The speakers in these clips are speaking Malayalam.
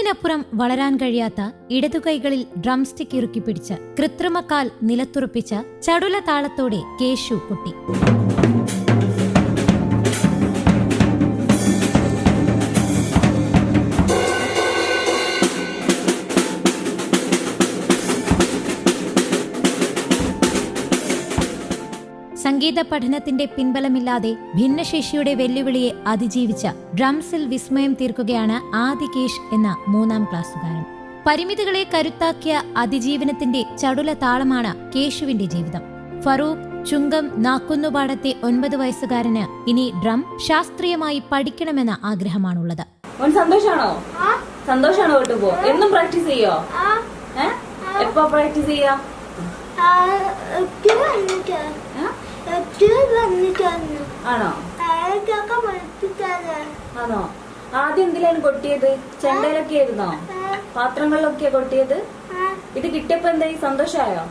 മുട്ടിനപ്പുറം വളരാൻ കഴിയാത്ത ഇടതുകൈകളിൽ ഡ്രംസ്റ്റിക് ഇറുക്കി പിടിച്ച് കൃത്രിമക്കാൽ നിലത്തുറപ്പിച്ച ചടുല താളത്തോടെ കേശു കൊട്ടി. സംഗീത പഠനത്തിന്റെ പിൻബലമില്ലാതെ ഭിന്നശേഷിയുടെ വെല്ലുവിളിയെ അതിജീവിച്ച ഡ്രംസിൽ വിസ്മയം തീർക്കുകയാണ് ആദികേഷ് എന്ന 3ാം ക്ലാസ്സുകാരൻ. പരിമിതികളെ കരുത്താക്കിയ അതിജീവനത്തിന്റെ ചടുല താളമാണ് കേശുവിന്റെ ജീവിതം. ഫറൂഖ് ചുങ്കം നാക്കുന്നുപാടത്തെ 9 വയസ്സുകാരന് ഇനി ഡ്രം ശാസ്ത്രീയമായി പഠിക്കണമെന്ന ആഗ്രഹമാണുള്ളത്. സന്തോഷാണോ? എന്നും പ്രാക്ടീസ് ചെയ്യോ? എപ്പോ പ്രാക്ടീസ് ചെയ്യാ? ആണോ? ആണോ? ആദ്യം എന്തിലാണ് കൊട്ടിയത്? ചെണ്ടയിലൊക്കെ ആയിരുന്നോ? പാത്രങ്ങളിലൊക്കെ കൊട്ടിയത്? ഇത് കിട്ടിയപ്പോ എന്തായി? സന്തോഷായോ?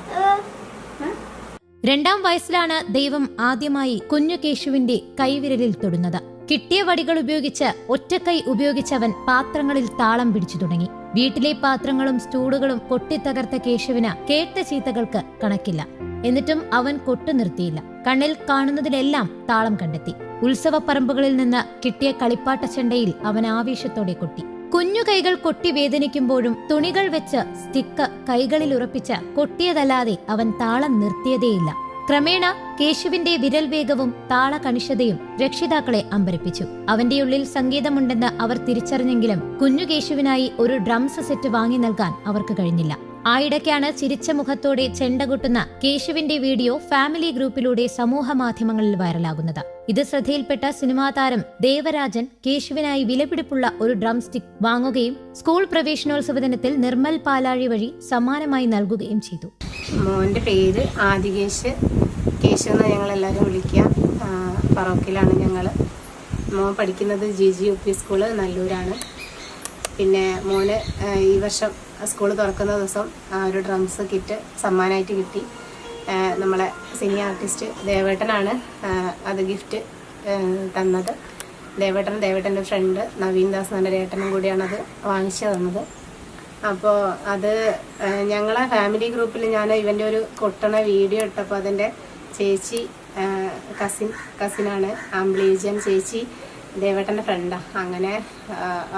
2ാം വയസ്സിലാണ് ദൈവം ആദ്യമായി കുഞ്ഞു കേശുവിന്റെ കൈവിരലിൽ തൊടുന്നത്. കിട്ടിയ വടികൾ ഉപയോഗിച്ച് ഒറ്റക്കൈ ഉപയോഗിച്ചവൻ പാത്രങ്ങളിൽ താളം പിടിച്ചു തുടങ്ങി. വീട്ടിലെ പാത്രങ്ങളും സ്റ്റൂളുകളും പൊട്ടിത്തകർത്ത കേശുവിന് കേട്ട ചീത്തകൾക്ക് കണക്കില്ല. എന്നിട്ടും അവൻ കൊട്ടു നിർത്തിയില്ല. കണ്ണിൽ കാണുന്നതിലെല്ലാം താളം കണ്ടെത്തി. ഉത്സവപ്പറമ്പുകളിൽ നിന്ന് കിട്ടിയ കളിപ്പാട്ട ചെണ്ടയിൽ അവൻ ആവേശത്തോടെ കൊട്ടി. കുഞ്ഞു കൈകൾ കൊട്ടി വേദനിക്കുമ്പോഴും തുണികൾ വെച്ച് സ്റ്റിക്ക് കൈകളിൽ ഉറപ്പിച്ച് കൊട്ടിയതല്ലാതെ അവൻ താളം നിർത്തിയതേയില്ല. ക്രമേണ കേശുവിന്റെ വിരൽ വേഗവും താള കണിശതയും രക്ഷിതാക്കളെ അമ്പരപ്പിച്ചു. അവന്റെ ഉള്ളിൽ സംഗീതമുണ്ടെന്ന് അവർ തിരിച്ചറിഞ്ഞെങ്കിലും കുഞ്ഞു കേശുവിനായി ഒരു ഡ്രംസ് സെറ്റ് വാങ്ങി നൽകാൻ അവർക്ക് കഴിഞ്ഞില്ല. ആയിടയ്ക്കാണ് ചിരിച്ച മുഖത്തോടെ ചെണ്ട കൊട്ടുന്ന കേശുവിന്റെ വീഡിയോ ഫാമിലി ഗ്രൂപ്പിലൂടെ സമൂഹ മാധ്യമങ്ങളിൽ വൈറലാകുന്നത്. ഇത് ശ്രദ്ധയിൽപ്പെട്ട സിനിമാ താരം ദേവരാജൻ കേശുവിനായി വിലപിടിപ്പുള്ള ഒരു ഡ്രംസ്റ്റിക് വാങ്ങുകയും സ്കൂൾ പ്രവേശനോത്സവ ദിനത്തിൽ നിർമ്മൽ പാലാഴി വഴി സമ്മാനമായി നൽകുകയും ചെയ്തു. മോന്റെ പേര് ആദികേഷ്. കേശു എന്ന് ഞങ്ങളെല്ലാവരും വിളിക്കുക. ഫറോക്കിലാണ് ഞങ്ങള്. മോൻ പഠിക്കുന്നത് GGUP സ്കൂള് നല്ലൂരാണ്. പിന്നെ മോന് ഈ വർഷം സ്കൂൾ തുറക്കുന്ന ദിവസം ഒരു ഡ്രംസ് കിറ്റ് സമ്മാനമായിട്ട് കിട്ടി. നമ്മളെ സിനി ആർട്ടിസ്റ്റ് ദേവേട്ടനാണ് അത് ഗിഫ്റ്റ് തന്നത്. ദേവേട്ടൻ്റെ ഫ്രണ്ട് നവീൻ ദാസ് എന്ന ഏട്ടനും കൂടിയാണ് അത് വാങ്ങിച്ചു തന്നത്. അപ്പോൾ അത് ഞങ്ങളെ ഫാമിലി ഗ്രൂപ്പിൽ ഞാൻ ഇവൻ്റെ ഒരു കൊട്ടണ വീഡിയോ ഇട്ടപ്പോൾ അതിൻ്റെ ചേച്ചി കസിനാണ് ആംബ്ലീജൻ ചേച്ചി, ദേവേട്ടൻ്റെ ഫ്രണ്ടാണ്. അങ്ങനെ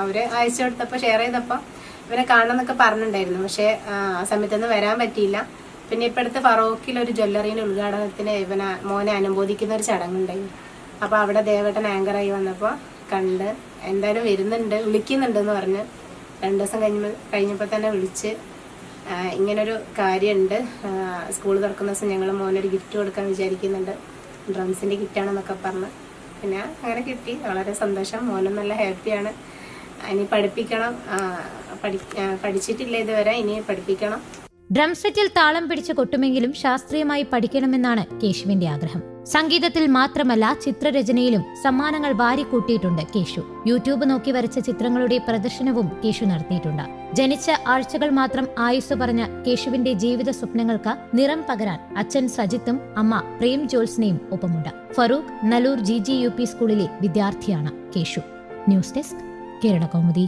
അവർ അയച്ചു കൊടുത്തപ്പോൾ ഷെയർ ചെയ്തപ്പോൾ ഇവനെ കാണണമെന്നൊക്കെ പറഞ്ഞിട്ടുണ്ടായിരുന്നു. പക്ഷേ ആ സമയത്തൊന്നും വരാൻ പറ്റിയില്ല. പിന്നെ ഇപ്പോഴത്തെ ഫറോക്കിൽ ഒരു ജ്വല്ലറീൻ്റെ ഉദ്ഘാടനത്തിന് മോനെ അനുമോദിക്കുന്ന ഒരു ചടങ്ങുണ്ടായിരുന്നു. അപ്പോൾ അവിടെ ദേവേട്ടൻ ആങ്കറായി വന്നപ്പോൾ കണ്ട് എന്തായാലും വിളിക്കുന്നുണ്ടെന്ന് പറഞ്ഞ് 2 ദിവസം കഴിഞ്ഞപ്പോൾ തന്നെ വിളിച്ച് ഇങ്ങനൊരു കാര്യമുണ്ട്, സ്കൂൾ തുറക്കുന്ന ദിവസം ഞങ്ങൾ മോനൊരു ഗിഫ്റ്റ് കൊടുക്കാൻ വിചാരിക്കുന്നുണ്ട്, ഡ്രംസിൻ്റെ ഗിഫ്റ്റാണെന്നൊക്കെ പറഞ്ഞ് പിന്നെ അങ്ങനെ കിട്ടി. വളരെ സന്തോഷം. മോനും നല്ല ഹാപ്പിയാണ്. ഇനി പഠിപ്പിക്കണം, പഠിച്ചിട്ടില്ല ഇതുവരെ, ഇനി പഠിപ്പിക്കണം. ഡ്രം സെറ്റിൽ താളം പിടിച്ച് കൊട്ടുമെങ്കിലും ശാസ്ത്രീയമായി പഠിക്കണമെന്നാണ് കേശുവിന്റെ ആഗ്രഹം. സംഗീതത്തിൽ മാത്രമല്ല ചിത്രരചനയിലും സമ്മാനങ്ങൾ വാരിക്കൂട്ടിയിട്ടുണ്ട് കേശു. യൂട്യൂബ് നോക്കി വരച്ച ചിത്രങ്ങളുടെ പ്രദർശനവും കേശു നടത്തിയിട്ടുണ്ട്. ജനിച്ച ആഴ്ചകൾ മാത്രം ആയുസ് പറഞ്ഞ കേശുവിന്റെ ജീവിത സ്വപ്നങ്ങൾക്ക് നിറം പകരാൻ അച്ഛൻ സജിത്തും അമ്മ പ്രേം ജോത്സ്നയും ഒപ്പമുണ്ട്. ഫറൂഖ് നല്ലൂർ GGUP സ്കൂളിലെ വിദ്യാർത്ഥിയാണ് കേശു. News desk Kerala Kaumudi.